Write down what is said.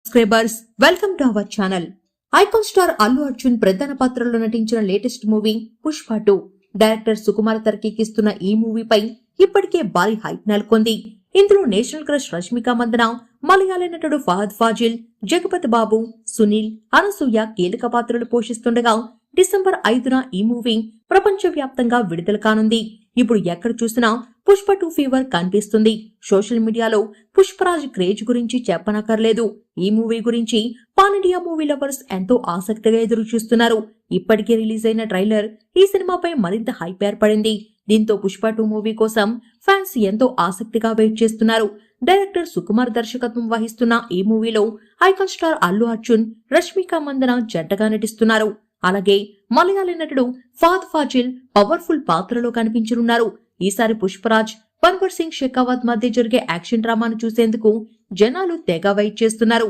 Subscribers welcome to our channel. Icon star Allu Arjun ప్రధాన పాత్రలో నటించిన latest movie Pushpa 2. Director Sukumar తెరకెక్కిస్తున్న ఈ మూవీపై ఇప్పటికే భారీ హైప్ నెలకొంది. ఇందులో నేషనల్ క్రష్ రష్మిక మందన, మలయాళ నటుడు ఫహద్ ఫాజిల్, జగపతి బాబు, సునీల్, అనసూయ కీలక పాత్రలు పోషిస్తుండగా డిసెంబర్ 5న ఈ మూవీ ప్రపంచవ్యాప్తంగా విడుదల కానుంది. ఇప్పుడు ఎక్కడ చూసినా పుష్ప 2 ఫీవర్ కనిపిస్తుంది. సోషల్ మీడియాలో పుష్పరాజ్ క్రేజ్ గురించి చెప్పనక్కర్లేదు. ఈ మూవీ గురించి పాన్ ఇండియా మూవీ లవర్స్ ఎంతో ఆసక్తిగా ఎదురు చూస్తున్నారు. ఇప్పటికే రిలీజ్ అయిన ట్రైలర్ ఈ సినిమాపై మరింత హైప్ ఏర్పడింది. దీంతో పుష్ప 2 మూవీ కోసం ఫ్యాన్స్ ఎంతో ఆసక్తిగా వెయిట్ చేస్తున్నారు. డైరెక్టర్ సుకుమార్ దర్శకత్వం వహిస్తున్న ఈ మూవీలో ఐకాన్ స్టార్ అల్లు అర్జున్, రష్మిక మందన జంటగా నటిస్తున్నారు. అలాగే మలయాళ నటుడు ఫహద్ ఫాజిల్ పవర్ఫుల్ పాత్రలో కనిపించనున్నారు. ఈసారి పుష్పరాజ్, బన్వర్ సింగ్ షెకావత్ మధ్య జరిగే యాక్షన్ డ్రామాను చూసేందుకు జనాలు తెగ వెయిట్ చేస్తున్నారు.